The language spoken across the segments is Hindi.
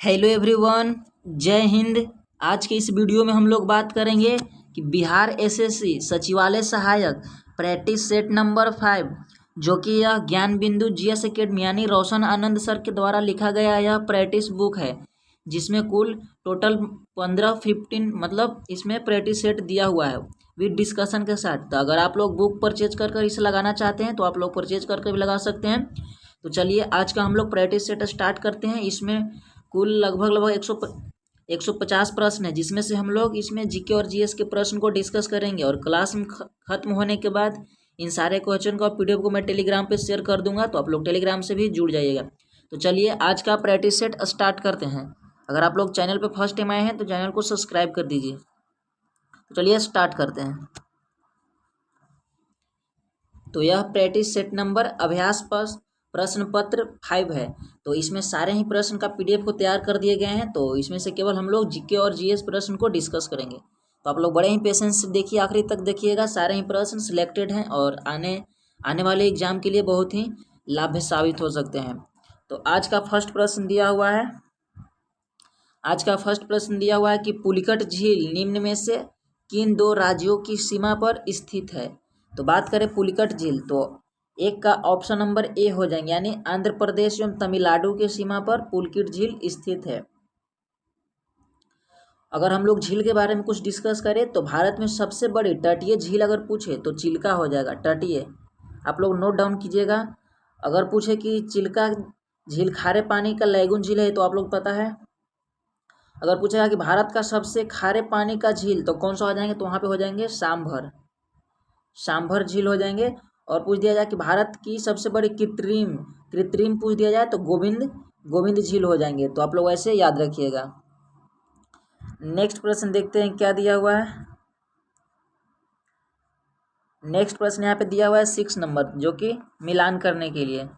हेलो एवरीवन, जय हिंद। आज के इस वीडियो में हम लोग बात करेंगे कि बिहार एसएससी सचिवालय सहायक प्रैक्टिस सेट नंबर 5, जो कि यह ज्ञान बिंदु जीएस एकेडमी यानी रोशन आनंद सर के द्वारा लिखा गया यह प्रैक्टिस बुक है, जिसमें कुल टोटल 15 मतलब इसमें प्रैक्टिस सेट दिया हुआ है विद डिस्कशन के साथ। तो अगर आप लोग बुक परचेज कर इसे लगाना चाहते हैं तो आप लोग परचेज करके भी लगा सकते हैं। तो चलिए आज का हम लोग प्रैक्टिस सेट स्टार्ट करते हैं। इसमें कुल लगभग 150 प्रश्न है, जिसमें से हम लोग इसमें जीके और जीएस के प्रश्न को डिस्कस करेंगे और क्लास में खत्म होने के बाद इन सारे क्वेश्चन को पीडीएफ को मैं टेलीग्राम पे शेयर कर दूंगा, तो आप लोग टेलीग्राम से भी जुड़ जाइएगा। तो चलिए आज का प्रैक्टिस सेट स्टार्ट करते हैं। अगर आप लोग चैनल पे फर्स्ट टाइम आए हैं तो चैनल को सब्सक्राइब कर दीजिए। तो चलिए स्टार्ट करते हैं। तो यह प्रैक्टिस सेट नंबर अभ्यास प्रश्न पत्र 5 है। तो इसमें सारे ही प्रश्न का पीडीएफ को तैयार कर दिए गए हैं। तो इसमें से केवल हम लोग जीके और जीएस प्रश्न को डिस्कस करेंगे। तो आप लोग बड़े ही पेशेंस से देखिए, आखिरी तक देखिएगा। सारे ही प्रश्न सिलेक्टेड हैं और आने वाले एग्जाम के लिए बहुत ही लाभ साबित हो सकते हैं। तो आज का फर्स्ट प्रश्न दिया हुआ है कि पुलिकट झील निम्न में से किन दो राज्यों की सीमा पर स्थित है। तो बात करें पुलिकट झील, तो एक का ऑप्शन नंबर ए हो जाएंगे, यानी आंध्र प्रदेश एवं तमिलनाडु की सीमा पर पुलिकट झील स्थित है। अगर हम लोग झील के बारे में कुछ डिस्कस करें तो भारत में सबसे बड़ी तटीय झील अगर पूछे तो चिल्का हो जाएगा। तटीय आप लोग नोट डाउन कीजिएगा। अगर पूछे कि चिल्का झील खारे पानी का लैगून झील है तो आप लोग पता है। अगर पूछेगा कि भारत का सबसे खारे पानी का झील तो कौन सा हो जाएंगे, तो वहाँ पे हो जाएंगे सांभर झील हो जाएंगे। और पूछ दिया जाए कि भारत की सबसे बड़ी कृत्रिम पूछ दिया जाए तो गोविंद झील हो जाएंगे। तो आप लोग ऐसे याद रखिएगा। नेक्स्ट प्रश्न देखते हैं क्या दिया हुआ है। नेक्स्ट प्रश्न यहाँ पे दिया हुआ है 6 नंबर, जो कि मिलान करने के लिए।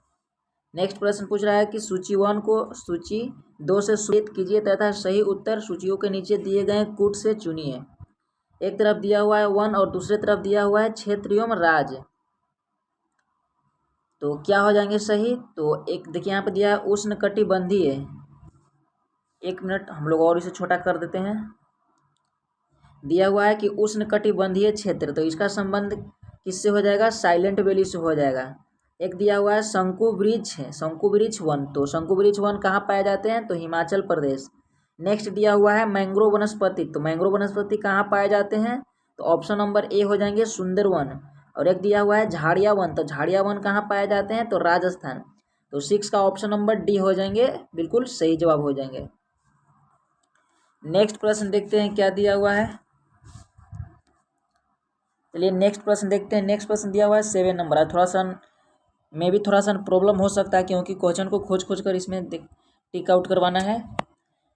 नेक्स्ट प्रश्न पूछ रहा है कि सूची 1 को सूची 2 से सुमेलित कीजिए तथा सही उत्तर सूचियों के नीचे दिए गए कूट से चुनिए। एक तरफ दिया हुआ है 1 और दूसरे तरफ दिया हुआ है क्षेत्र एवं राज्य। तो क्या हो जाएंगे सही। तो एक देखिए यहाँ पे दिया है उष्णकटिबंधीय। एक मिनट हम लोग और इसे छोटा कर देते हैं। दिया हुआ है कि उष्णकटिबंधीय क्षेत्र, तो इसका संबंध किससे हो जाएगा, साइलेंट वैली से हो जाएगा। एक दिया हुआ है शंकु वृक्ष 1, तो शंकु वृक्ष 1 कहाँ पाए जाते हैं, तो हिमाचल प्रदेश। नेक्स्ट दिया हुआ है मैंग्रोव वनस्पति, तो मैंग्रोव वनस्पति कहाँ पाए जाते हैं, तो ऑप्शन नंबर ए हो जाएंगे सुंदरवन। और एक दिया हुआ है झाड़िया वन, तो झाड़िया वन कहाँ पाए जाते हैं, तो राजस्थान। तो 6 का ऑप्शन नंबर डी हो जाएंगे, बिल्कुल सही जवाब हो जाएंगे। नेक्स्ट प्रश्न देखते हैं क्या दिया हुआ है। चलिए नेक्स्ट प्रश्न देखते हैं। नेक्स्ट प्रश्न दिया हुआ है 7 नंबर। थोड़ा सा प्रॉब्लम हो सकता है, क्योंकि क्वेश्चन को खोज कर इसमें टिक आउट करवाना है।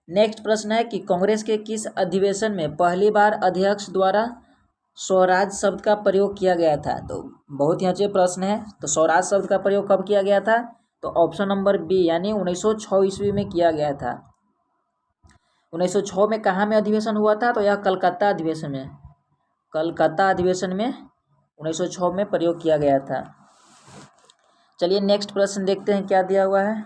नेक्स्ट प्रश्न है कि कांग्रेस के किस अधिवेशन में पहली बार अध्यक्ष द्वारा स्वराज शब्द का प्रयोग किया गया था। तो बहुत ही अच्छे प्रश्न है। तो स्वराज शब्द का प्रयोग कब किया गया था, तो ऑप्शन नंबर बी, यानी 1906 ईस्वी में किया गया था। 1906 में कहाँ में अधिवेशन हुआ था, तो यह कलकत्ता अधिवेशन में 1906 में प्रयोग किया गया था। चलिए नेक्स्ट प्रश्न देखते हैं क्या दिया हुआ है।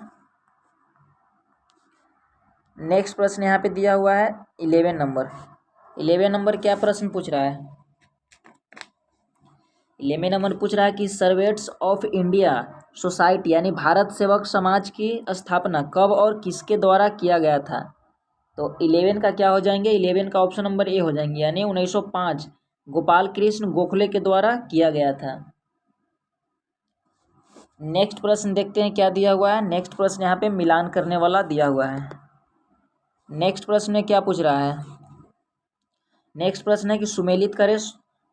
नेक्स्ट प्रश्न यहाँ पे दिया हुआ है 11 नंबर। क्या प्रश्न पूछ रहा है। 11 नंबर पूछ रहा है कि सर्वेंट्स ऑफ इंडिया सोसाइटी यानी भारत सेवक समाज की स्थापना कब और किसके द्वारा किया गया था। तो 11 का क्या हो जाएंगे, 11 का ऑप्शन नंबर ए हो जाएंगे, यानी 1905 गोपाल कृष्ण गोखले के द्वारा किया गया था। नेक्स्ट प्रश्न देखते हैं क्या दिया हुआ है। नेक्स्ट प्रश्न यहाँ पे मिलान करने वाला दिया हुआ है। नेक्स्ट प्रश्न में क्या पूछ रहा है। नेक्स्ट प्रश्न है कि सुमेलित करें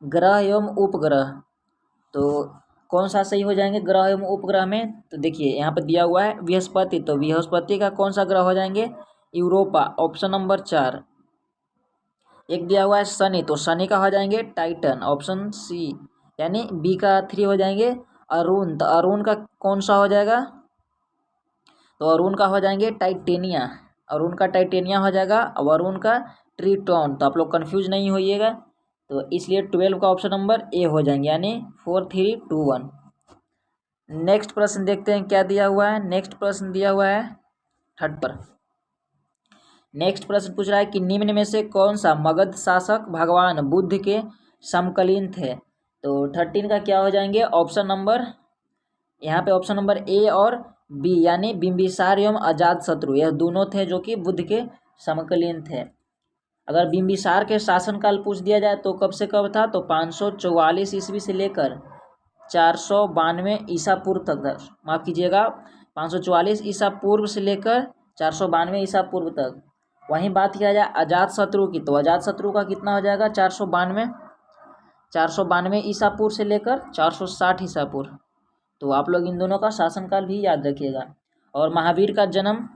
ग्रह एवं उपग्रह। तो कौन सा सही हो जाएंगे ग्रह एवं उपग्रह में। तो देखिए यहाँ पे दिया हुआ है बृहस्पति, तो बृहस्पति का कौन सा ग्रह हो जाएंगे, यूरोपा, ऑप्शन नंबर 4। एक दिया हुआ है शनि, तो शनि का हो जाएंगे टाइटन, ऑप्शन सी, यानी बी का 3 हो जाएंगे अरुण, तो अरुण का कौन सा हो जाएगा, तो अरुण का हो जाएंगे टाइटेनिया, अरुण का टाइटेनिया हो जाएगा। और अरुण का ट्रिटोन, तो आप लोग कंफ्यूज नहीं होइएगा। तो इसलिए 12 का ऑप्शन नंबर ए हो जाएंगे, यानी 4 3 2 1। नेक्स्ट प्रश्न देखते हैं क्या दिया हुआ है। नेक्स्ट प्रश्न दिया हुआ है 3rd पर। नेक्स्ट प्रश्न पूछ रहा है कि निम्न में से कौन सा मगध शासक भगवान बुद्ध के समकालीन थे। तो 13 का क्या हो जाएंगे ऑप्शन नंबर, यहाँ पे ऑप्शन नंबर ए और बी यानी बिंबिसार एवं अजातशत्रु, यह दोनों थे जो कि बुद्ध के समकालीन थे। अगर बिंबिसार के शासनकाल पूछ दिया जाए तो कब से कब था, तो 544 ईस्वी से लेकर 492 ईसा पूर्व तक था। माफ़ कीजिएगा, 544 ईसा पूर्व से लेकर 492 ईसा पूर्व तक। वहीं बात किया जाए अजातशत्रु की, तो अजातशत्रु का कितना हो जाएगा 492 ईसा पूर्व से लेकर 460 ईसा पूर्व। तो आप लोग इन दोनों का शासनकाल भी याद रखिएगा। और महावीर का जन्म,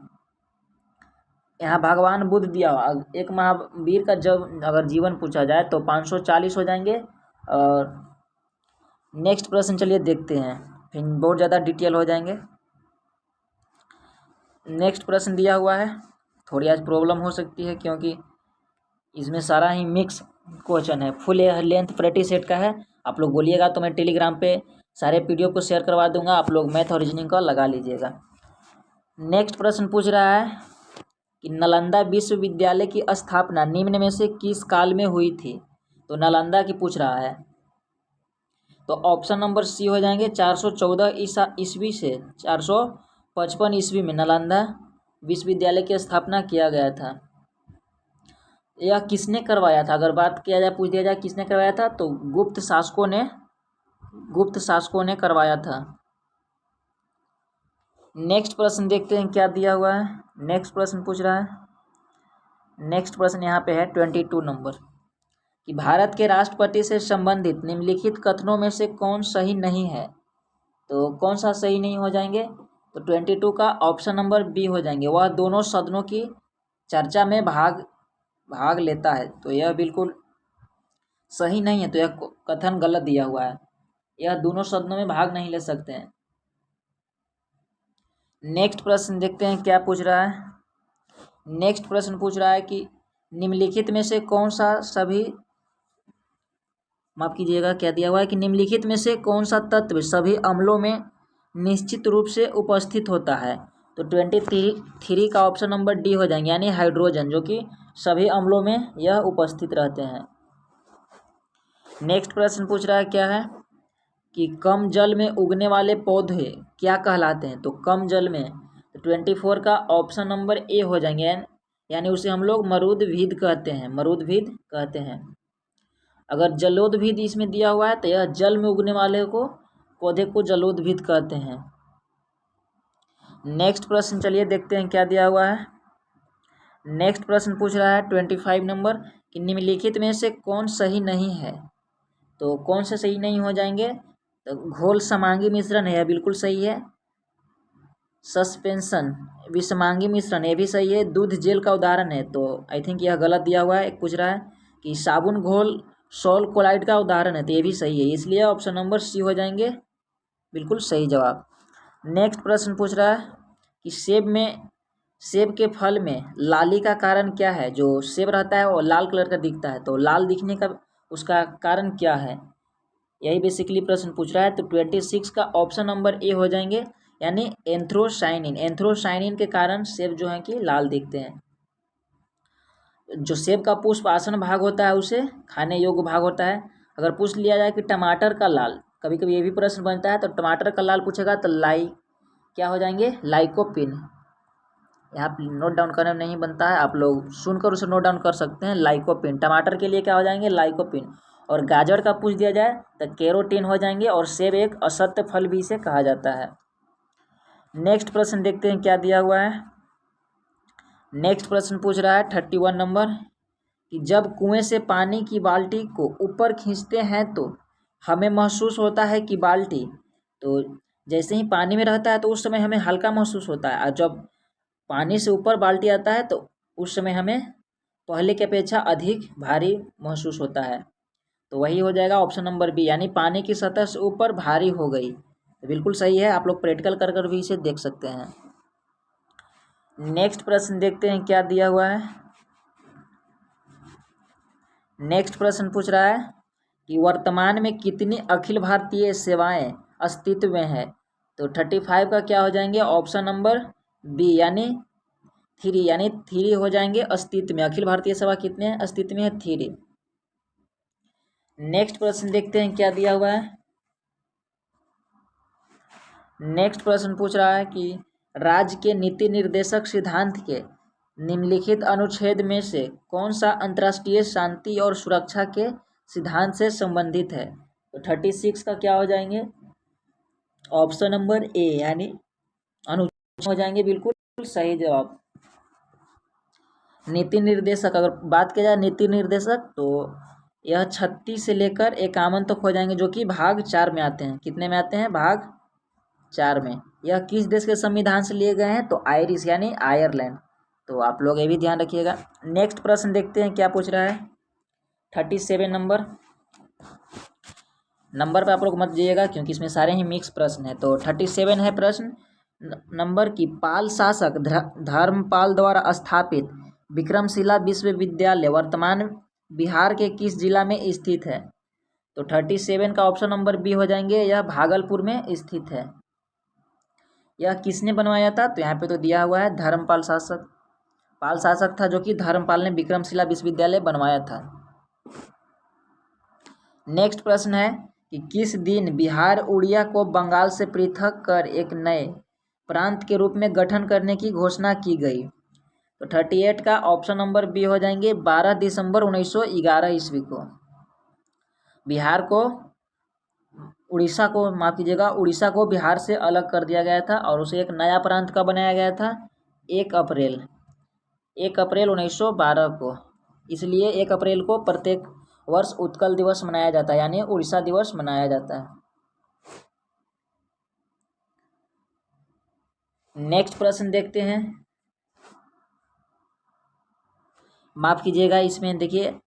यहाँ भगवान बुद्ध दिया हुआ, एक महावीर का जब अगर जीवन पूछा जाए तो 540 हो जाएंगे। और नेक्स्ट प्रश्न चलिए देखते हैं, फिर बहुत ज़्यादा डिटेल हो जाएंगे। नेक्स्ट प्रश्न दिया हुआ है, थोड़ी आज प्रॉब्लम हो सकती है क्योंकि इसमें सारा ही मिक्स क्वेश्चन है, फुल लेंथ प्रैक्टिस सेट का है। आप लोग बोलिएगा तो मैं टेलीग्राम पे सारे पीडीएफ को शेयर करवा दूंगा, आप लोग मैथ और रीजनिंग का लगा लीजिएगा। नेक्स्ट प्रश्न पूछ रहा है कि नालंदा विश्वविद्यालय की स्थापना निम्न में से किस काल में हुई थी। तो नालंदा की पूछ रहा है, तो ऑप्शन नंबर सी हो जाएंगे 414 ईस्वी से 455 ईस्वी में नालंदा विश्वविद्यालय की स्थापना किया गया था। यह किसने करवाया था, अगर बात किया जाए पूछ दिया जाए किसने करवाया था, तो गुप्त शासकों ने करवाया था। नेक्स्ट प्रश्न देखते हैं क्या दिया हुआ है। नेक्स्ट प्रश्न पूछ रहा है, नेक्स्ट प्रश्न यहाँ पे है 22 नंबर, कि भारत के राष्ट्रपति से संबंधित निम्नलिखित कथनों में से कौन सही नहीं है। तो कौन सा सही नहीं हो जाएंगे, तो 22 का ऑप्शन नंबर बी हो जाएंगे, वह दोनों सदनों की चर्चा में भाग लेता है। तो यह बिल्कुल सही नहीं है, तो यह कथन गलत दिया हुआ है, यह दोनों सदनों में भाग नहीं ले सकते हैं। नेक्स्ट प्रश्न देखते हैं क्या पूछ रहा है। नेक्स्ट प्रश्न पूछ रहा है कि निम्नलिखित में से कौन सा माफ कीजिएगा क्या दिया हुआ है कि निम्नलिखित में से कौन सा तत्व सभी अम्लों में निश्चित रूप से उपस्थित होता है। तो 23 का ऑप्शन नंबर डी हो जाएंगे, यानी हाइड्रोजन, जो कि सभी अम्लों में यह उपस्थित रहते हैं। नेक्स्ट प्रश्न पूछ रहा है क्या है कि कम जल में उगने वाले पौधे क्या कहलाते हैं। तो कम जल में, तो 24 का ऑप्शन नंबर ए हो जाएंगे, यानी उसे हम लोग मरुद्भिद कहते हैं। अगर जलोद्भिद इसमें दिया हुआ है तो यह जल में उगने वाले पौधे को जलोद्भिद कहते हैं। नेक्स्ट प्रश्न चलिए देखते हैं क्या दिया हुआ है। नेक्स्ट प्रश्न पूछ रहा है 25 नंबर, कि निम्नलिखित में से कौन सही नहीं है। तो कौन से सही नहीं हो जाएंगे, तो घोल समांगी मिश्रण है, यह बिल्कुल सही है। सस्पेंशन विषमांगी मिश्रण, ये भी सही है। दूध जेल का उदाहरण है, तो आई थिंक यह गलत दिया हुआ है। एक पूछ रहा है कि साबुन घोल सॉल क्लोराइड का उदाहरण है, तो ये भी सही है, इसलिए ऑप्शन नंबर सी हो जाएंगे बिल्कुल सही जवाब। नेक्स्ट प्रश्न पूछ रहा है कि सेब के फल में लाली का कारण क्या है। जो सेब रहता है वो लाल कलर का दिखता है, तो लाल दिखने का उसका कारण क्या है, यही बेसिकली प्रश्न पूछ रहा है। तो 26 का ऑप्शन नंबर ए हो जाएंगे, यानी एंथ्रोसाइनिन के कारण सेब जो है कि लाल दिखते हैं। जो सेब का पुष्प आसन भाग होता है उसे खाने योग्य भाग होता है। अगर पूछ लिया जाए कि टमाटर का लाल, कभी कभी ये भी प्रश्न बनता है, तो टमाटर का लाल पूछेगा तो क्या हो जाएंगे लाइकोपिन। यहाँ पर नोट डाउन करने में नहीं बनता है, आप लोग सुनकर उसे नोट डाउन कर सकते हैं। लाइकोपिन टमाटर के लिए क्या हो जाएंगे लाइकोपिन। और गाजर का पूछ दिया जाए तो कैरोटीन हो जाएंगे। और सेब एक असत्य फल भी इसे कहा जाता है। नेक्स्ट प्रश्न देखते हैं क्या दिया हुआ है। नेक्स्ट प्रश्न पूछ रहा है 31 नंबर, कि जब कुएं से पानी की बाल्टी को ऊपर खींचते हैं तो हमें महसूस होता है कि बाल्टी, तो जैसे ही पानी में रहता है तो उस समय हमें हल्का महसूस होता है, और जब पानी से ऊपर बाल्टी आता है तो उस समय हमें पहले की अपेक्षा अधिक भारी महसूस होता है। तो वही हो जाएगा ऑप्शन नंबर बी, यानी पानी की सतह से ऊपर भारी हो गई। तो बिल्कुल सही है, आप लोग प्रैक्टिकल कर भी इसे देख सकते हैं। नेक्स्ट प्रश्न देखते हैं क्या दिया हुआ है। नेक्स्ट प्रश्न पूछ रहा है कि वर्तमान में कितनी अखिल भारतीय सेवाएं अस्तित्व में है। तो 35 का क्या हो जाएंगे ऑप्शन नंबर बी, यानी 3 यानी 3 हो जाएंगे अस्तित्व में। अखिल भारतीय सभा कितने हैं अस्तित्व में है 3। नेक्स्ट प्रश्न देखते हैं क्या दिया हुआ है। नेक्स्ट प्रश्न पूछ रहा है कि राज्य के नीति निर्देशक सिद्धांत के निम्नलिखित अनुच्छेद में से कौन सा अंतर्राष्ट्रीय शांति और सुरक्षा के सिद्धांत से संबंधित है। तो 36 का क्या हो जाएंगे ऑप्शन नंबर ए यानी अनुच्छेद हो जाएंगे बिल्कुल सही जवाब। नीति निर्देशक अगर बात की जाए नीति निर्देशक तो यह 36 से लेकर 51 तक हो जाएंगे जो कि भाग 4 में आते हैं। कितने में आते हैं भाग 4 में। यह किस देश के संविधान से लिए गए हैं तो आयरिश यानी आयरलैंड। तो आप लोग ये भी ध्यान रखिएगा। नेक्स्ट प्रश्न देखते हैं क्या पूछ रहा है 37 नंबर पे आप लोग मत जाइएगा क्योंकि इसमें सारे ही मिक्स प्रश्न है। तो 37 है प्रश्न नंबर की पाल शासक धर्मपाल द्वारा स्थापित विक्रमशिला विश्वविद्यालय वर्तमान बिहार के किस जिला में स्थित है। तो 37 का ऑप्शन नंबर बी हो जाएंगे यह भागलपुर में स्थित है। यह किसने बनवाया था तो यहाँ पे तो दिया हुआ है धर्मपाल शासक। पाल शासक था जो कि धर्मपाल ने विक्रमशिला विश्वविद्यालय बनवाया था। नेक्स्ट प्रश्न है कि किस दिन बिहार उड़िया को बंगाल से पृथक कर एक नए प्रांत के रूप में गठन करने की घोषणा की गई। तो 38 का ऑप्शन नंबर बी हो जाएंगे 12 दिसंबर 1911 ईस्वी को बिहार को उड़ीसा को माफ कीजिएगा उड़ीसा को बिहार से अलग कर दिया गया था और उसे एक नया प्रांत का बनाया गया था 1 अप्रैल 1912 को। इसलिए 1 अप्रैल को प्रत्येक वर्ष उत्कल दिवस मनाया जाता है यानी उड़ीसा दिवस मनाया जाता है। नेक्स्ट प्रश्न देखते हैं। माफ कीजिएगा इसमें देखिए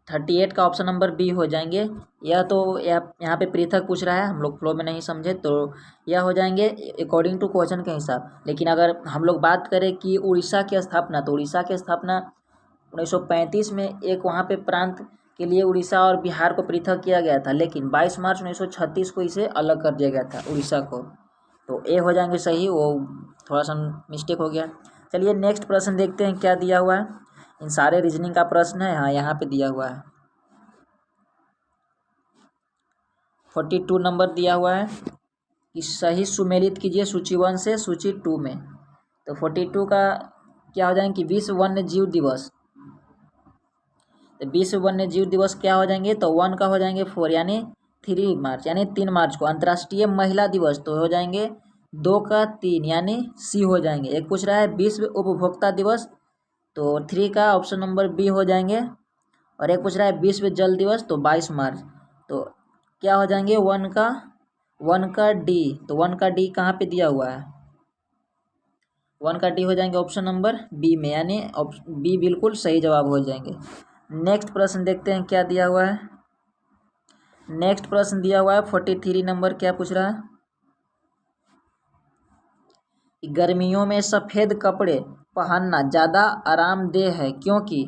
38 का ऑप्शन नंबर बी हो जाएंगे। यह तो यहाँ पे पृथक पूछ रहा है हम लोग फ्लो में नहीं समझे तो यह हो जाएंगे अकॉर्डिंग टू क्वेश्चन के हिसाब। लेकिन अगर हम लोग बात करें कि उड़ीसा की स्थापना तो उड़ीसा की स्थापना 1935 में एक वहाँ पे प्रांत के लिए उड़ीसा और बिहार को पृथक किया गया था। लेकिन 22 मार्च 1936 को इसे अलग कर दिया गया था उड़ीसा को। तो ए हो जाएंगे सही वो थोड़ा सा मिस्टेक हो गया। चलिए नेक्स्ट प्रश्न देखते हैं क्या दिया हुआ है। इन सारे रीजनिंग का प्रश्न है। हाँ यहाँ पे दिया हुआ है 42 नंबर दिया हुआ है कि सही सुमेलित कीजिए सूची 1 से सूची 2 में। तो 42 का क्या हो जाएंगे कि विश्व वन्य जीव दिवस। तो विश्व वन्य जीव दिवस क्या हो जाएंगे तो 1 का हो जाएंगे 4 यानी 3 मार्च यानी 3 मार्च को। अंतर्राष्ट्रीय महिला दिवस तो हो जाएंगे 2 का 3 यानी सी हो जाएंगे। एक पूछ रहा है विश्व उपभोक्ता दिवस तो 3 का ऑप्शन नंबर बी हो जाएंगे। और एक पूछ रहा है विश्व जल दिवस तो 22 मार्च तो क्या हो जाएंगे 1 का डी। तो 1 का डी कहाँ पे दिया हुआ है 1 का डी हो जाएंगे ऑप्शन नंबर बी में यानी बी बिल्कुल सही जवाब हो जाएंगे। नेक्स्ट प्रश्न देखते हैं क्या दिया हुआ है। नेक्स्ट प्रश्न दिया हुआ है 43 नंबर क्या पूछ रहा है गर्मियों में सफ़ेद कपड़े पहनना ज़्यादा आरामदेह है क्योंकि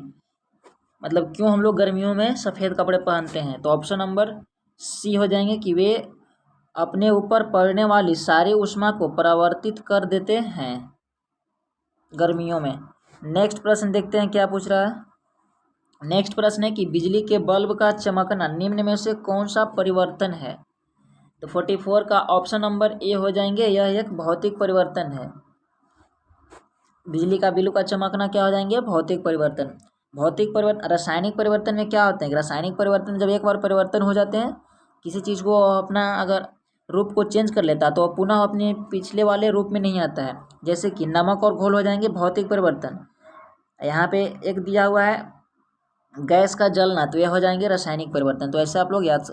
मतलब क्यों हम लोग गर्मियों में सफ़ेद कपड़े पहनते हैं। तो ऑप्शन नंबर सी हो जाएंगे कि वे अपने ऊपर पड़ने वाली सारी ऊष्मा को परावर्तित कर देते हैं गर्मियों में। नेक्स्ट प्रश्न देखते हैं क्या पूछ रहा है। नेक्स्ट प्रश्न है कि बिजली के बल्ब का चमकना निम्न में से कौन सा परिवर्तन है। तो 44 का ऑप्शन नंबर ए हो जाएंगे यह एक भौतिक परिवर्तन है। बिजली का बिल्ब का चमकना क्या हो जाएंगे भौतिक परिवर्तन। भौतिक परिवर्तन रासायनिक परिवर्तन में क्या होते हैं रासायनिक परिवर्तन जब एक बार परिवर्तन हो जाते हैं किसी चीज़ को अपना अगर रूप को चेंज कर लेता तो पुनः अपने पिछले वाले रूप में नहीं आता है। जैसे कि नमक और घोल हो जाएंगे भौतिक परिवर्तन। यहाँ पे एक दिया हुआ है गैस का जलना तो यह हो जाएंगे रासायनिक परिवर्तन। तो ऐसे आप लोग याद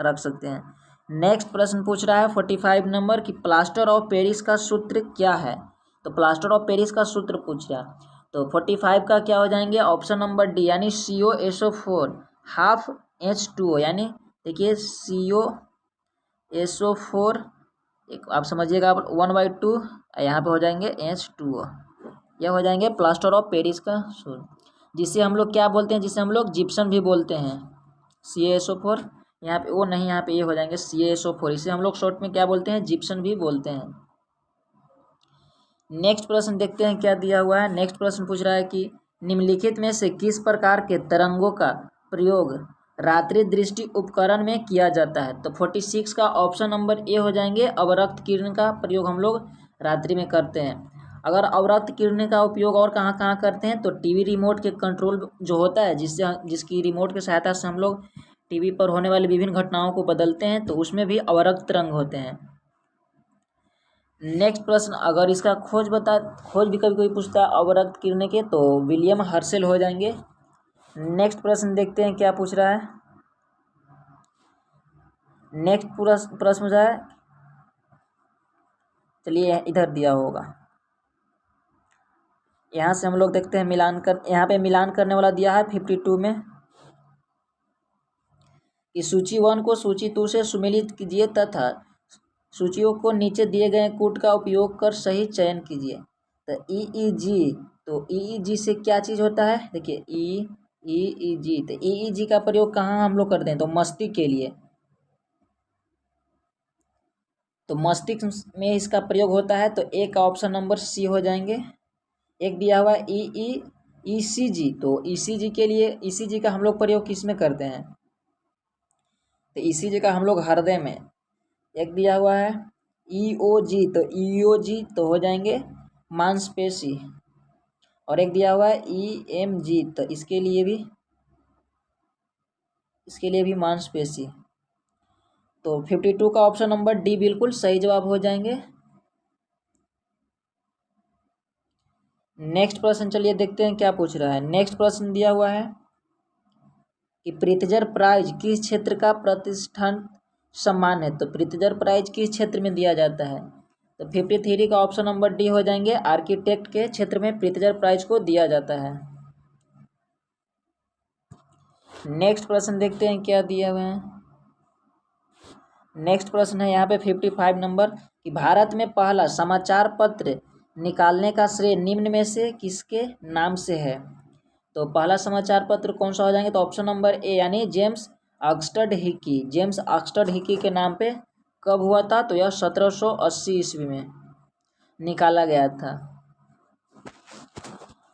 रख सकते हैं। नेक्स्ट प्रश्न पूछ रहा है 45 नंबर कि प्लास्टर ऑफ पेरिस का सूत्र क्या है। तो प्लास्टर ऑफ पेरिस का सूत्र पूछ रहा है। तो 45 का क्या हो जाएंगे ऑप्शन नंबर डी यानी COSO4 हाफ H2O यानी देखिए COSO4 एक आप समझिएगा 1/2 यहाँ पे हो जाएंगे H2O। यह हो जाएंगे प्लास्टर ऑफ पेरिस का सूत्र जिसे हम लोग क्या बोलते हैं जिसे हम लोग जिप्सम भी बोलते हैं CaSO4। यहाँ पे वो नहीं यहाँ पे ये हो जाएंगे CaSO4 इसे हम लोग शॉर्ट में क्या बोलते हैं जिप्सम भी बोलते हैं। नेक्स्ट प्रश्न देखते हैं क्या दिया हुआ है। नेक्स्ट प्रश्न पूछ रहा है कि निम्नलिखित में से किस प्रकार के तरंगों का प्रयोग रात्रि दृष्टि उपकरण में किया जाता है। तो 46 का ऑप्शन नंबर ए हो जाएंगे। अवरक्त किरण का प्रयोग हम लोग रात्रि में करते हैं। अगर अवरक्त किरण का उपयोग और कहाँ कहाँ करते हैं तो टीवी रिमोट के कंट्रोल जो होता है, जिसकी रिमोट की सहायता से हम लोग टीवी पर होने वाली विभिन्न घटनाओं को बदलते हैं, तो उसमें भी अवरक्त तरंग होते हैं। नेक्स्ट प्रश्न, अगर इसका खोज भी कभी कोई पूछता है अवरक्त किरणें के, तो विलियम हर्शेल हो जाएंगे। नेक्स्ट प्रश्न देखते हैं क्या पूछ रहा है। नेक्स्ट प्रश्न पूछ रहा है, चलिए इधर दिया होगा, यहाँ से हम लोग देखते हैं यहाँ पे मिलान करने वाला दिया है 52 में कि सूची 1 को सूची 2 से सुमेलित कीजिए तथा सूचियों को नीचे दिए गए कूट का उपयोग कर सही चयन कीजिए। तो ईईजी से क्या चीज़ होता है, देखिए ईईजी, तो ईईजी का प्रयोग कहाँ हम लोग करते हैं, तो मस्तिष्क के लिए, तो मस्तिष्क में इसका प्रयोग होता है। तो ए का ऑप्शन नंबर सी हो जाएंगे। एक दिया हुआ ईसीजी, तो ईसीजी के लिए, ईसीजी का हम लोग प्रयोग किस में करते हैं, तो ईसीजी का हम लोग हृदय में। एक दिया हुआ है ईओजी, तो ईओजी तो हो जाएंगे मांसपेशी, और एक दिया हुआ है ईएमजी, तो इसके लिए भी मांसपेशी। तो 52 का ऑप्शन नंबर डी बिल्कुल सही जवाब हो जाएंगे। नेक्स्ट प्रश्न चलिए देखते हैं क्या पूछ रहा है। नेक्स्ट प्रश्न दिया हुआ है कि प्रित्जर प्राइज किस क्षेत्र का प्रतिष्ठान सम्मान है। तो प्रित्जर प्राइज किस क्षेत्र में दिया जाता है, तो 53 का ऑप्शन नंबर डी हो जाएंगे। आर्किटेक्ट के क्षेत्र में प्रित्जर प्राइज को दिया जाता है। नेक्स्ट प्रश्न देखते हैं क्या दिया हुआ है। नेक्स्ट प्रश्न है यहाँ पे 55 नंबर कि भारत में पहला समाचार पत्र निकालने का श्रेय निम्न में से किसके नाम से है। तो पहला समाचार पत्र कौन सा हो जाएंगे, तो ऑप्शन नंबर ए यानी James Oxford Hickey, James Oxford Hickey के नाम पे कब हुआ था, तो यह 1780 ईस्वी में निकाला गया था।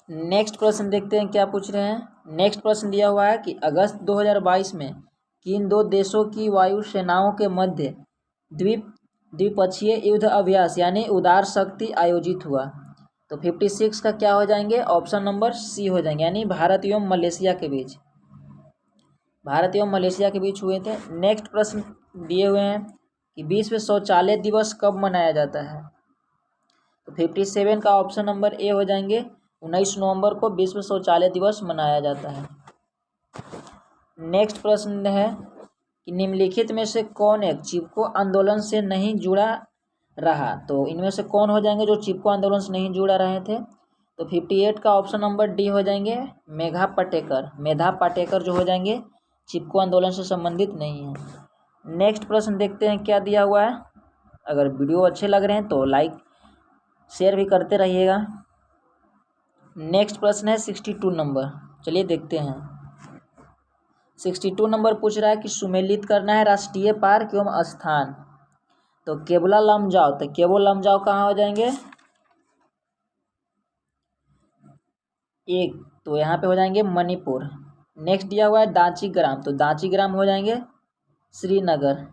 नेक्स्ट प्रश्न देखते हैं क्या पूछ रहे हैं। नेक्स्ट प्रश्न दिया हुआ है कि अगस्त 2022 में किन दो देशों की वायु सेनाओं के मध्य द्विपक्षीय युद्ध अभ्यास यानी उदार शक्ति आयोजित हुआ। तो 56 का क्या हो जाएंगे, ऑप्शन नंबर सी हो जाएंगे, यानी भारत एवं मलेशिया के बीच हुए थे। नेक्स्ट प्रश्न दिए हुए हैं कि विश्व शौचालय दिवस कब मनाया जाता है। तो 57 का ऑप्शन नंबर ए हो जाएंगे। 19 नवंबर को विश्व शौचालय दिवस मनाया जाता है। नेक्स्ट प्रश्न है कि निम्नलिखित में से कौन एक चिपको आंदोलन से नहीं जुड़ा रहा। तो इनमें से कौन हो जाएंगे जो चिपको आंदोलन से नहीं जुड़ा रहे थे। तो 58 का ऑप्शन नंबर डी हो जाएंगे, मेधा पाटेकर जो हो जाएंगे चिपको आंदोलन से संबंधित नहीं है। नेक्स्ट प्रश्न देखते हैं क्या दिया हुआ है। अगर वीडियो अच्छे लग रहे हैं तो लाइक शेयर भी करते रहिएगा। नेक्स्ट प्रश्न है 62 नंबर, चलिए देखते हैं। 62 नंबर पूछ रहा है कि सुमेलित करना है राष्ट्रीय पार्क एवं स्थान। तो केबुला लमजाओ, तो केबुल लमजाओ कहाँ हो जाएंगे, एक तो यहाँ पे हो जाएंगे मणिपुर। नेक्स्ट दिया हुआ है दांची ग्राम, तो दांची ग्राम हो जाएंगे श्रीनगर।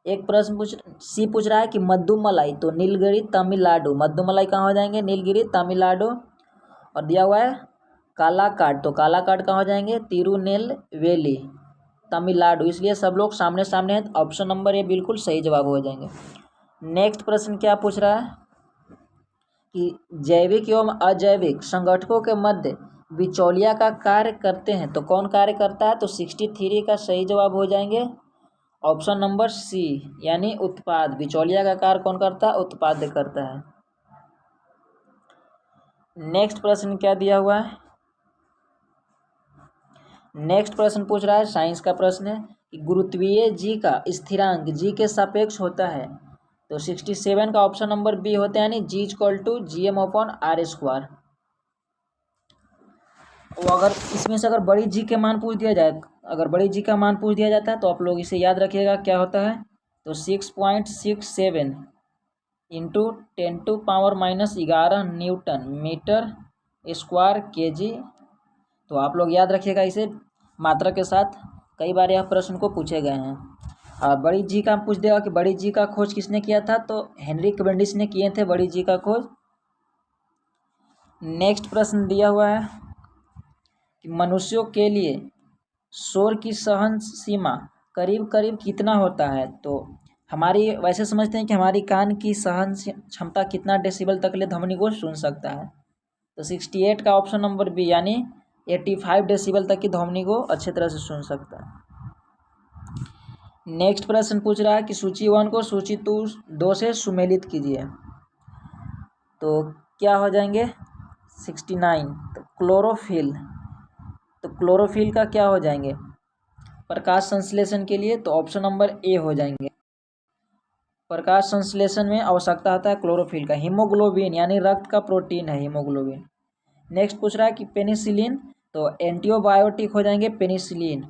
एक प्रश्न सी पूछ रहा है कि मद्दुमलाई, तो नीलगिरी तमिलनाडु, मद्दुमलाई कहाँ हो जाएंगे, नीलगिरी तमिलनाडु। और दिया हुआ है कालाकाड, तो कालाकाड कहाँ हो जाएंगे, तिरुनेलवेली तमिलनाडु। इसलिए सब लोग सामने सामने हैं, ऑप्शन नंबर ए बिल्कुल सही जवाब हो जाएंगे। नेक्स्ट प्रश्न क्या पूछ रहा है कि जैविक एवं अजैविक संगठकों के मध्य बिचौलिया का कार्य करते हैं, तो कौन कार्य करता है। तो 63 का सही जवाब हो जाएंगे ऑप्शन नंबर सी यानी उत्पाद। बिचौलिया का कार्य कौन करता है, उत्पाद करता है। नेक्स्ट प्रश्न क्या दिया हुआ है। नेक्स्ट प्रश्न पूछ रहा है, साइंस का प्रश्न है कि गुरुत्वीय जी का स्थिरांक जी के सापेक्ष होता है। तो 67 का ऑप्शन नंबर बी होता है, यानी जी इक्वल टू GM/r²। वो अगर इसमें से अगर बड़ी जी के मान पूछ दिया जाए, अगर बड़ी जी का मान पूछ दिया जाता है तो आप लोग इसे याद रखिएगा क्या होता है, तो 6.67 into 10⁻⁻11 newton metre square kg. तो आप लोग याद रखिएगा इसे मात्रा के साथ, कई बार यह प्रश्न को पूछे गए हैं। और बड़ी जी का पूछ देगा कि बड़ी जी का खोज किसने किया था, तो हेनरी कैवेंडिश ने किए थे बड़ी जी का खोज। नेक्स्ट प्रश्न दिया हुआ है कि मनुष्यों के लिए शोर की सहन सीमा करीब करीब कितना होता है। तो हमारी वैसे समझते हैं कि हमारी कान की सहन क्षमता कितना डेसिबल तक ले ध्वनि को सुन सकता है, तो 68 का ऑप्शन नंबर बी, यानी 85 डेसिबल तक की ध्वनि को अच्छे तरह से सुन सकता है। नेक्स्ट प्रश्न पूछ रहा है कि सूची 1 को सूची 2 से सुमेलित कीजिए। तो क्या हो जाएंगे 69। तो क्लोरोफिल, तो क्लोरोफिल का क्या हो जाएंगे प्रकाश संश्लेषण के लिए, तो ऑप्शन नंबर ए हो जाएंगे। प्रकाश संश्लेषण में आवश्यकता होता है क्लोरोफिल का। हीमोग्लोबिन यानी रक्त का प्रोटीन है हीमोग्लोबिन। नेक्स्ट पूछ रहा है कि पेनिसिलिन, तो एंटीबायोटिक हो जाएंगे पेनिसिलिन।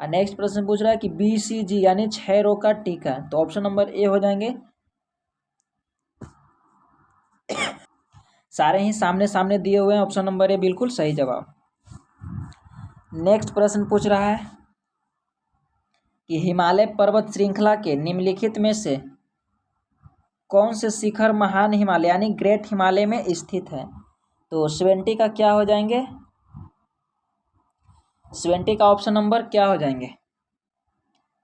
और नेक्स्ट प्रश्न पूछ रहा है कि BCG यानी क्षय रोग का टीका, तो ऑप्शन नंबर ए हो जाएंगे। सारे ही सामने सामने दिए हुए हैं, ऑप्शन नंबर ए बिल्कुल सही जवाब। नेक्स्ट प्रश्न पूछ रहा है कि हिमालय पर्वत श्रृंखला के निम्नलिखित में से कौन से शिखर महान हिमालय यानी ग्रेट हिमालय में स्थित है। तो 70 का क्या हो जाएंगे, 70 का ऑप्शन नंबर क्या हो जाएंगे,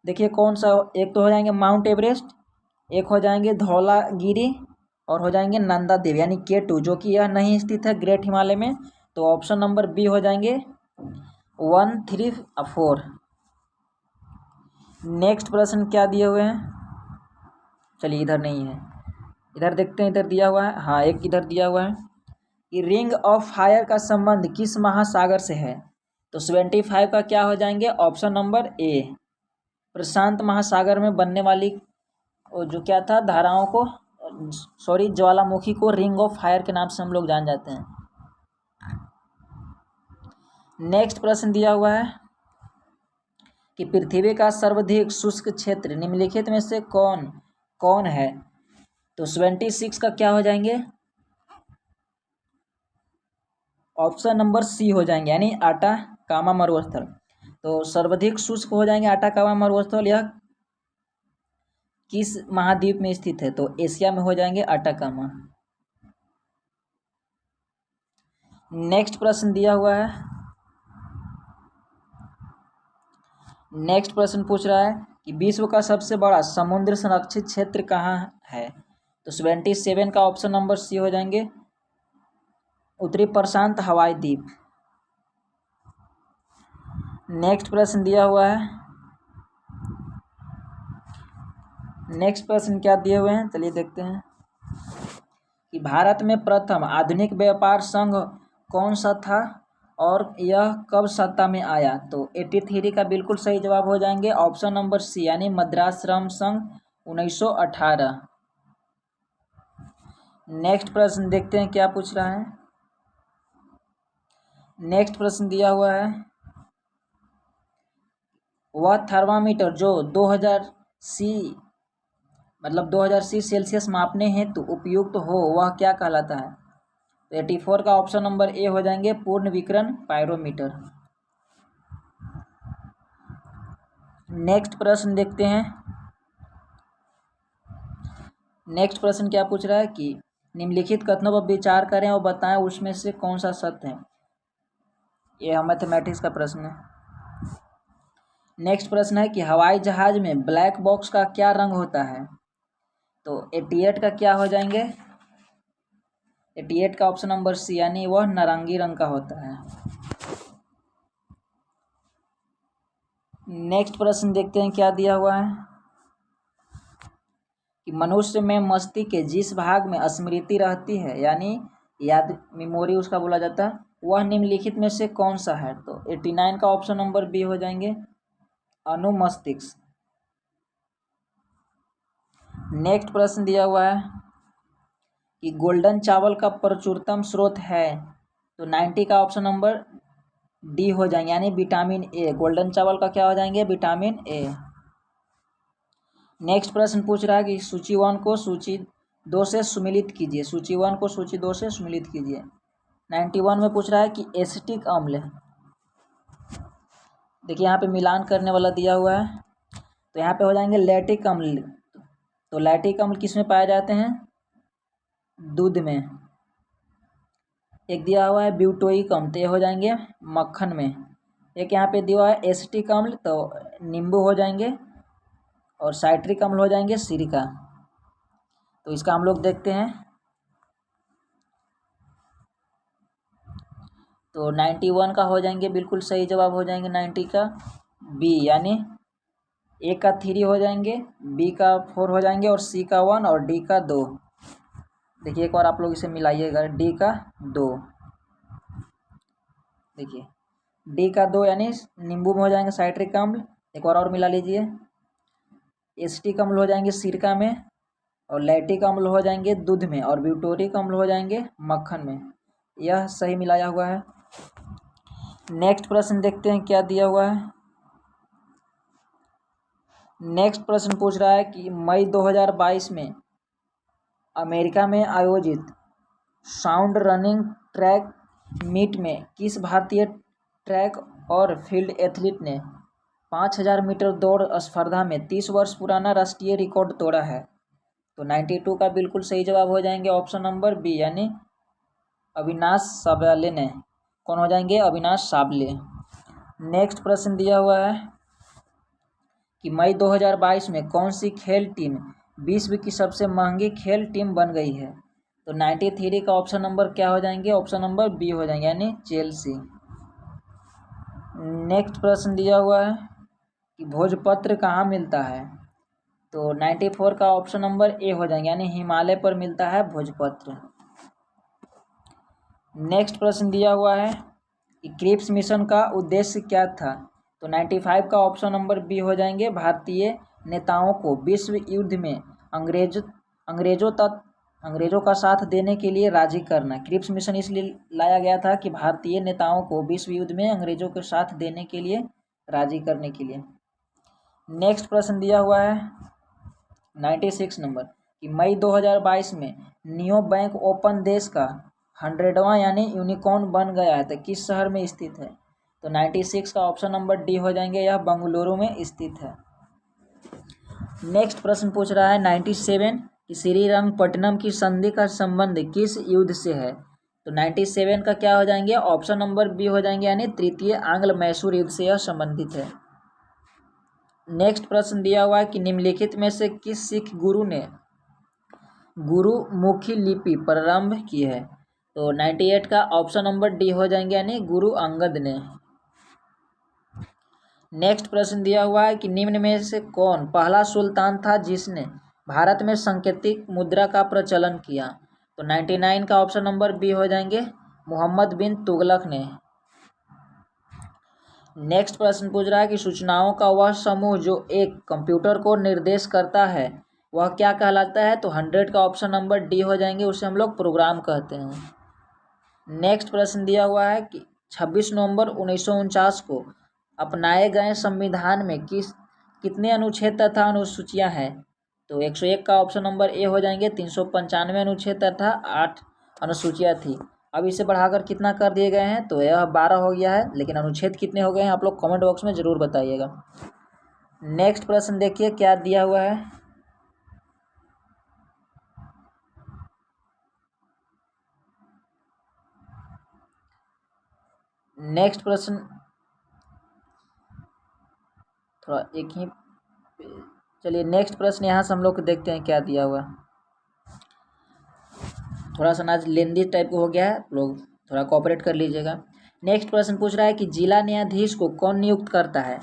देखिए कौन सा, एक तो हो जाएंगे माउंट एवरेस्ट, एक हो जाएंगे धौलागिरी, और हो जाएंगे नंदा देवी यानी K2, जो कि यह नहीं स्थित है ग्रेट हिमालय में। तो ऑप्शन नंबर बी हो जाएंगे 1, 3, 4। नेक्स्ट प्रश्न क्या दिए हुए हैं, चलिए इधर नहीं है, इधर देखते हैं, इधर दिया हुआ है, हाँ एक इधर दिया हुआ है कि रिंग ऑफ फायर का संबंध किस महासागर से है। तो 75 का क्या हो जाएंगे, ऑप्शन नंबर ए, प्रशांत महासागर में बनने वाली जो क्या था धाराओं को, सॉरी ज्वालामुखी को रिंग ऑफ फायर के नाम से हम लोग जान जाते हैं। नेक्स्ट प्रश्न दिया हुआ है कि पृथ्वी का सर्वाधिक शुष्क क्षेत्र निम्नलिखित में से कौन कौन है। तो 76 का क्या हो जाएंगे, ऑप्शन नंबर सी हो जाएंगे, यानी आटाकामा मरुस्थल। तो सर्वाधिक शुष्क हो जाएंगे आटाकामा मरुस्थल, यह किस महाद्वीप में स्थित है, तो एशिया में हो जाएंगे आटाकामा। नेक्स्ट प्रश्न दिया हुआ है, नेक्स्ट प्रश्न पूछ रहा है कि विश्व का सबसे बड़ा समुद्र संरक्षित क्षेत्र कहाँ है। तो 77 का ऑप्शन नंबर सी हो जाएंगे, उत्तरी प्रशांत हवाई द्वीप। नेक्स्ट प्रश्न दिया हुआ है, नेक्स्ट प्रश्न क्या दिए हुए हैं, चलिए देखते हैं कि भारत में प्रथम आधुनिक व्यापार संघ कौन सा था और यह कब सत्ता में आया। तो 83 का बिल्कुल सही जवाब हो जाएंगे, ऑप्शन नंबर सी, यानी मद्रास श्रम संघ 1918। नेक्स्ट प्रश्न देखते हैं क्या पूछ रहा है। नेक्स्ट प्रश्न दिया हुआ है, वह थर्मामीटर जो 2000 सी सेल्सियस मापने हेतु उपयुक्त हो वह क्या कहलाता है। तो 84 का ऑप्शन नंबर ए हो जाएंगे, पूर्ण विकिरण पायरोमीटर। नेक्स्ट प्रश्न देखते हैं, नेक्स्ट प्रश्न क्या पूछ रहा है कि निम्नलिखित कथनों पर विचार करें और बताएं उसमें से कौन सा सत्य है। यह मैथमेटिक्स का प्रश्न है। नेक्स्ट प्रश्न है कि हवाई जहाज में ब्लैक बॉक्स का क्या रंग होता है। तो 88 का क्या हो जाएंगे, 88 का ऑप्शन नंबर सी, यानी वह नारंगी रंग का होता है। नेक्स्ट प्रश्न देखते हैं क्या दिया हुआ है कि मनुष्य में मस्तिष्क के जिस भाग में स्मृति रहती है यानी याद मेमोरी उसका बोला जाता है, वह निम्नलिखित में से कौन सा है। तो 89 का ऑप्शन नंबर बी हो जाएंगे, अनुमस्तिष्क। नेक्स्ट प्रश्न दिया हुआ है कि गोल्डन चावल का प्रचुरतम स्रोत है। तो 90 का ऑप्शन नंबर डी हो जाएंगे, यानी विटामिन ए। गोल्डन चावल का क्या हो जाएंगे, विटामिन ए। नेक्स्ट प्रश्न पूछ रहा है कि सूची 1 को सूची 2 से सुमिलित कीजिए, सूची 1 को सूची 2 से सुमिलित कीजिए। 91 में पूछ रहा है कि एसिटिक अम्ल, देखिए यहाँ पे मिलान करने वाला दिया हुआ है, तो यहाँ पे हो जाएंगे लैक्टिक अम्ल। तो लैक्टिक अम्ल किस में पाए जाते हैं? दूध में। एक दिया हुआ है ब्यूटोइक अम्ल, तो ये हो जाएंगे मक्खन में। एक यहाँ पे दिया हुआ है एसिटिक अम्ल, तो नींबू हो जाएंगे, और साइट्रिक अम्ल हो जाएंगे सिरका। तो इसका हम लोग देखते हैं। तो 91 का हो जाएंगे, बिल्कुल सही जवाब हो जाएंगे 90 का बी, यानी ए का 3 हो जाएंगे, बी का 4 हो जाएंगे, और सी का 1 और डी का 2। देखिए एक बार आप लोग इसे मिलाइएगा, डी का 2, देखिए डी का 2 यानी नींबू में हो जाएंगे साइट्रिक अम्ल। एक बार और मिला लीजिए, एसिटिक अम्ल हो जाएंगे सिरका में, और लैक्टिक अम्ल हो जाएंगे दूध में, और ब्यूटोरिक अम्ल हो जाएंगे मक्खन में। यह सही मिलाया हुआ है। नेक्स्ट प्रश्न देखते हैं क्या दिया हुआ है। नेक्स्ट प्रश्न पूछ रहा है कि मई 2022 में अमेरिका में आयोजित साउंड रनिंग ट्रैक मीट में किस भारतीय ट्रैक और फील्ड एथलीट ने 5000 मीटर दौड़ स्पर्धा में 30 वर्ष पुराना राष्ट्रीय रिकॉर्ड तोड़ा है? तो 92 का बिल्कुल सही जवाब हो जाएंगे ऑप्शन नंबर बी, यानी अविनाश साबले ने। कौन हो जाएंगे? अविनाश साबले। नेक्स्ट प्रश्न दिया हुआ है कि मई 2022 में कौन सी खेल टीम विश्व की सबसे महंगी खेल टीम बन गई है? तो 93 का ऑप्शन नंबर क्या हो जाएंगे? ऑप्शन नंबर बी हो जाएंगे, यानी चेल्सी। नेक्स्ट प्रश्न दिया हुआ है कि भोजपत्र कहाँ मिलता है? तो 94 का ऑप्शन नंबर ए हो जाएंगे, यानी हिमालय पर मिलता है भोजपत्र। नेक्स्ट प्रश्न दिया हुआ है कि क्रिप्स मिशन का उद्देश्य क्या था? तो 95 का ऑप्शन नंबर बी हो जाएंगे, भारतीय नेताओं को विश्व युद्ध में अंग्रेजों का साथ देने के लिए राजी करना। क्रिप्स मिशन इसलिए लाया गया था कि भारतीय नेताओं को विश्व युद्ध में अंग्रेजों के साथ देने के लिए राजी करने के लिए। नेक्स्ट प्रश्न दिया हुआ है 96 नंबर कि मई 2022 में नियो बैंक ओपन देश का 100वां यानी यूनिकॉर्न बन गया है, तो किस शहर में स्थित है? तो 96 का ऑप्शन नंबर डी हो जाएंगे, यह बेंगलुरु में स्थित है। नेक्स्ट प्रश्न पूछ रहा है 97 कि श्रीरंगपट्टनम की संधि का संबंध किस युद्ध से है? तो 97 का क्या हो जाएंगे? ऑप्शन नंबर बी हो जाएंगे, यानी तृतीय आंग्ल मैसूर युद्ध से यह संबंधित है। नेक्स्ट प्रश्न दिया हुआ है कि निम्नलिखित में से किस सिख गुरु ने गुरुमुखी लिपि प्रारंभ की है? तो 98 का ऑप्शन नंबर डी हो जाएंगे, यानी गुरु अंगद ने। नेक्स्ट प्रश्न दिया हुआ है कि निम्न में से कौन पहला सुल्तान था जिसने भारत में सांकेतिक मुद्रा का प्रचलन किया? तो 99 का ऑप्शन नंबर बी हो जाएंगे, मोहम्मद बिन तुगलक ने। नेक्स्ट प्रश्न पूछ रहा है कि सूचनाओं का वह समूह जो एक कंप्यूटर को निर्देश करता है वह क्या कहलाता है? तो 100 का ऑप्शन नंबर डी हो जाएंगे, उसे हम लोग प्रोग्राम कहते हैं। नेक्स्ट प्रश्न दिया हुआ है कि 26 नवंबर 1949 को अपनाए गए संविधान में कितने अनुच्छेद तथा अनुसूचियां हैं? तो 101 का ऑप्शन नंबर ए हो जाएंगे, 395 अनुच्छेद तथा 8 अनुसूचियां थी। अब इसे बढ़ाकर कितना कर दिए गए हैं? तो यह 12 हो गया है, लेकिन अनुच्छेद कितने हो गए हैं आप लोग कमेंट बॉक्स में ज़रूर बताइएगा। नेक्स्ट प्रश्न देखिए क्या दिया हुआ है। नेक्स्ट प्रश्न थोड़ा एक ही, चलिए नेक्स्ट प्रश्न यहाँ से हम लोग देखते हैं क्या दिया हुआ। थोड़ा सा आज लेंदी टाइप का हो गया है, लोग थोड़ा कोऑपरेट कर लीजिएगा। नेक्स्ट प्रश्न पूछ रहा है कि जिला न्यायाधीश को कौन नियुक्त करता है?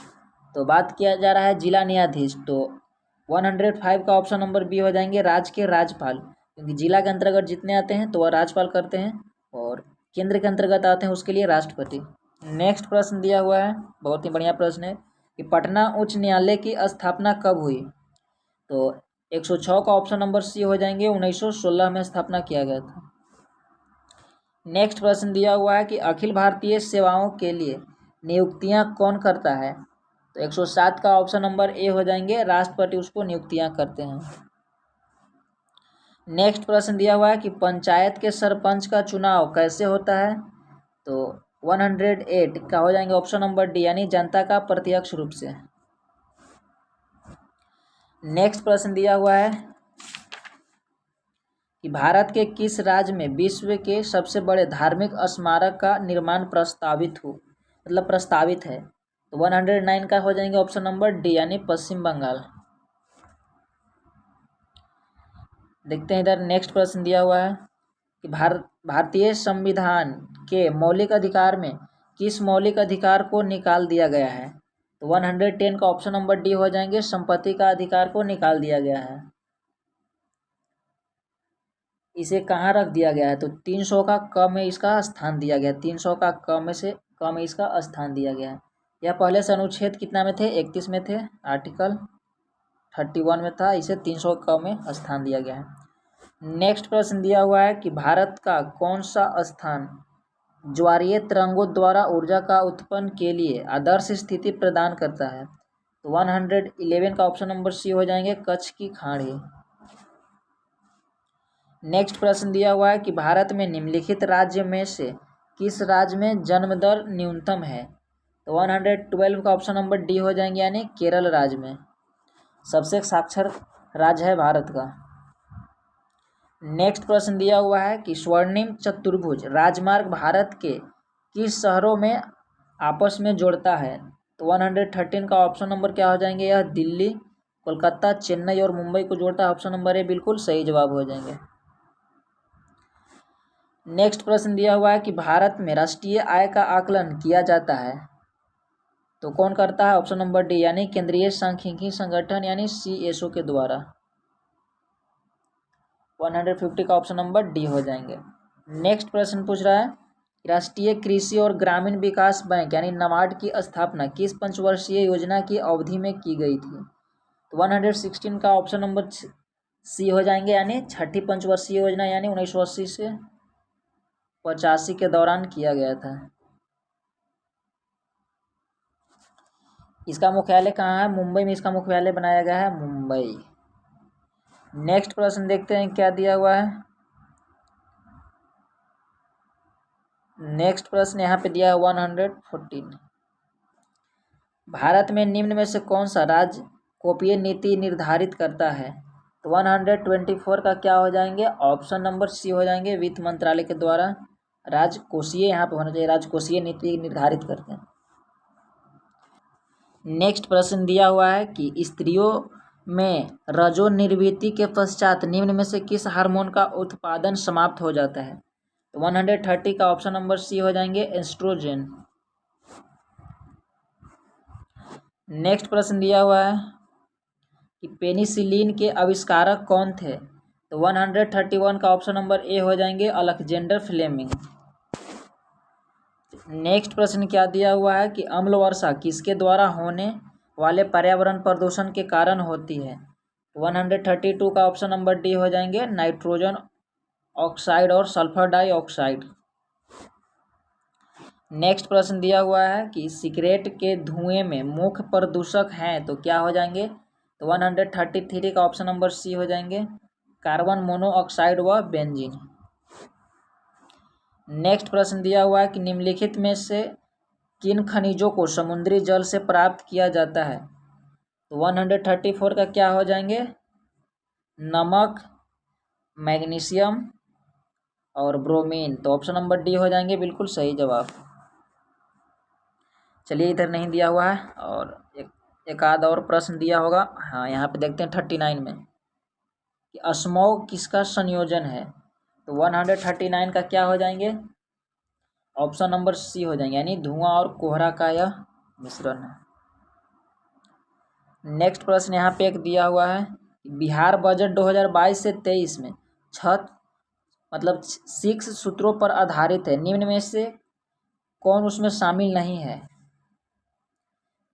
तो बात किया जा रहा है जिला न्यायाधीश, तो 105 का ऑप्शन नंबर बी हो जाएंगे, राज्य के राज्यपाल, क्योंकि जिला के अंतर्गत जितने आते हैं तो वह राज्यपाल करते हैं, और केंद्र के अंतर्गत आते हैं उसके लिए राष्ट्रपति। नेक्स्ट प्रश्न दिया हुआ है, बहुत ही बढ़िया प्रश्न है कि पटना उच्च न्यायालय की स्थापना कब हुई? तो 106 का ऑप्शन नंबर सी हो जाएंगे, 1916 में स्थापना किया गया था। नेक्स्ट प्रश्न दिया हुआ है कि अखिल भारतीय सेवाओं के लिए नियुक्तियां कौन करता है? तो 107 का ऑप्शन नंबर ए हो जाएंगे, राष्ट्रपति उसको नियुक्तियां करते हैं। नेक्स्ट प्रश्न दिया हुआ है कि पंचायत के सरपंच का चुनाव कैसे होता है। तो 108 का हो जाएंगे ऑप्शन नंबर डी, यानी जनता का प्रत्यक्ष रूप से। नेक्स्ट प्रश्न दिया हुआ है कि भारत के किस राज्य में विश्व के सबसे बड़े धार्मिक स्मारक का निर्माण प्रस्तावित है। तो 109 का हो जाएंगे ऑप्शन नंबर डी, यानी पश्चिम बंगाल। देखते हैं इधर नेक्स्ट प्रश्न दिया हुआ है कि भारतीय संविधान के मौलिक अधिकार में किस मौलिक अधिकार को निकाल दिया गया है। तो 110 का ऑप्शन नंबर डी हो जाएंगे, संपत्ति का अधिकार को निकाल दिया गया है। इसे कहाँ रख दिया गया है। तो 300 का क में इसका स्थान दिया गया है। 300 का क में से क में इसका स्थान दिया गया है। यह पहले से अनुच्छेद कितना में थे, 31 में थे, आर्टिकल 31 में था, इसे 300 क में स्थान दिया गया है। नेक्स्ट प्रश्न दिया हुआ है कि भारत का कौन सा स्थान ज्वारीय तरंगों द्वारा ऊर्जा का उत्पन्न के लिए आदर्श स्थिति प्रदान करता है। तो 111 का ऑप्शन नंबर सी हो जाएंगे, कच्छ की खाड़ी। नेक्स्ट प्रश्न दिया हुआ है कि भारत में निम्नलिखित राज्य में से किस राज्य में जन्म दर न्यूनतम है। तो 112 का ऑप्शन नंबर डी हो जाएंगे, यानी केरल राज्य में। सबसे साक्षर राज्य है भारत का। नेक्स्ट प्रश्न दिया हुआ है कि स्वर्णिम चतुर्भुज राजमार्ग भारत के किस शहरों में आपस में जोड़ता है। तो 113 का ऑप्शन नंबर क्या हो जाएंगे, यह दिल्ली, कोलकाता, चेन्नई और मुंबई को जोड़ता है। ऑप्शन नंबर ए बिल्कुल सही जवाब हो जाएंगे। नेक्स्ट प्रश्न दिया हुआ है कि भारत में राष्ट्रीय आय का आकलन किया जाता है। तो कौन करता है। ऑप्शन नंबर डी, यानी केंद्रीय सांख्यिकी संगठन यानी CSO के द्वारा। 150 का ऑप्शन नंबर डी हो जाएंगे। नेक्स्ट प्रश्न पूछ रहा है राष्ट्रीय कृषि और ग्रामीण विकास बैंक यानी नाबार्ड की स्थापना किस पंचवर्षीय योजना की अवधि में की गई थी। तो 116 का ऑप्शन नंबर सी हो जाएंगे, यानी छठी पंचवर्षीय योजना, यानी 1980 से 85 के दौरान किया गया था। इसका मुख्यालय कहाँ है, मुंबई में इसका मुख्यालय बनाया गया है, मुंबई। नेक्स्ट प्रश्न देखते हैं क्या दिया हुआ है। नेक्स्ट प्रश्न यहाँ पे दिया है 114। भारत में निम्न में से कौन सा राज्य कोपीय नीति निर्धारित करता है। तो 124 का क्या हो जाएंगे, ऑप्शन नंबर सी हो जाएंगे, वित्त मंत्रालय के द्वारा राजकोषीय यहाँ पे होना चाहिए, राजकोषीय नीति निर्धारित करते हैं। नेक्स्ट प्रश्न दिया हुआ है कि स्त्रियों में रजोनिर्वृत्ति के पश्चात निम्न में से किस हार्मोन का उत्पादन समाप्त हो जाता है। तो 130 का ऑप्शन नंबर सी हो जाएंगे, एस्ट्रोजन। नेक्स्ट प्रश्न दिया हुआ है कि पेनिसिलिन के आविष्कारक कौन थे। तो 131 का ऑप्शन नंबर ए हो जाएंगे, अलेक्जेंडर फ्लेमिंग। नेक्स्ट प्रश्न क्या दिया हुआ है कि अम्ल वर्षा किसके द्वारा होने वाले पर्यावरण प्रदूषण के कारण होती है। 132 का ऑप्शन नंबर डी हो जाएंगे, नाइट्रोजन ऑक्साइड और सल्फर डाइऑक्साइड। नेक्स्ट प्रश्न दिया हुआ है कि सिगरेट के धुएं में मुख्य प्रदूषक हैं, तो क्या हो जाएंगे। तो 133 का ऑप्शन नंबर सी हो जाएंगे, कार्बन मोनोऑक्साइड व बेंजीन। नेक्स्ट प्रश्न दिया हुआ है कि निम्नलिखित में से किन खनिजों को समुद्री जल से प्राप्त किया जाता है। तो 134 का क्या हो जाएंगे, नमक, मैग्नीशियम और ब्रोमीन। तो ऑप्शन नंबर डी हो जाएंगे बिल्कुल सही जवाब। चलिए इधर नहीं दिया हुआ है और एक आध और प्रश्न दिया होगा। हाँ, यहाँ पे देखते हैं 39 में कि स्मॉग किसका संयोजन है। तो 139 का क्या हो जाएंगे, ऑप्शन नंबर सी हो जाएंगे, यानी धुआं और कोहरा का यह मिश्रण है। नेक्स्ट प्रश्न यहाँ पे एक दिया हुआ है, बिहार बजट 2022 से 23 में 6 सूत्रों पर आधारित है, निम्न में से कौन उसमें शामिल नहीं है।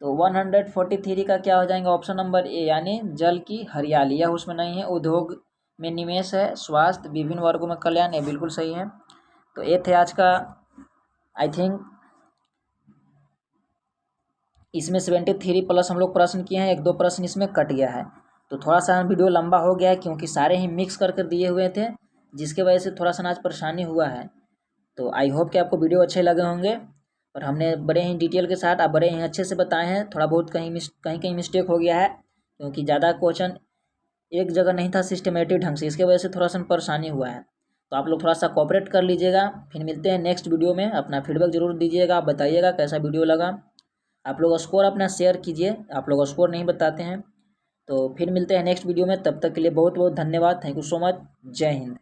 तो 143 का क्या हो जाएंगे, ऑप्शन नंबर ए, यानी जल की हरियाली, यह उसमें नहीं है। उद्योग में निवेश है, स्वास्थ्य, विभिन्न वर्गों में कल्याण, ये बिल्कुल सही है। तो ये थे आज का, आई थिंक इसमें 73 प्लस हम लोग प्रश्न किए हैं, 1-2 प्रश्न इसमें कट गया है। तो थोड़ा सा वीडियो लंबा हो गया है क्योंकि सारे ही मिक्स करके दिए हुए थे, जिसके वजह से थोड़ा सा आज परेशानी हुआ है। तो आई होप कि आपको वीडियो अच्छे लगे होंगे और हमने बड़े ही डिटेल के साथ आप बड़े ही अच्छे से बताए हैं। थोड़ा बहुत कहीं मिस्टेक हो गया है क्योंकि ज़्यादा क्वेश्चन एक जगह नहीं था सिस्टमेटिक ढंग से, इसके वजह से थोड़ा सा परेशानी हुआ है। तो आप लोग थोड़ा सा कोऑपरेट कर लीजिएगा। फिर मिलते हैं नेक्स्ट वीडियो में। अपना फीडबैक जरूर दीजिएगा, आप बताइएगा कैसा वीडियो लगा। आप लोग स्कोर अपना शेयर कीजिए, आप लोग स्कोर नहीं बताते हैं। तो फिर मिलते हैं नेक्स्ट वीडियो में, तब तक के लिए बहुत बहुत धन्यवाद। Thank you so much. जय हिंद।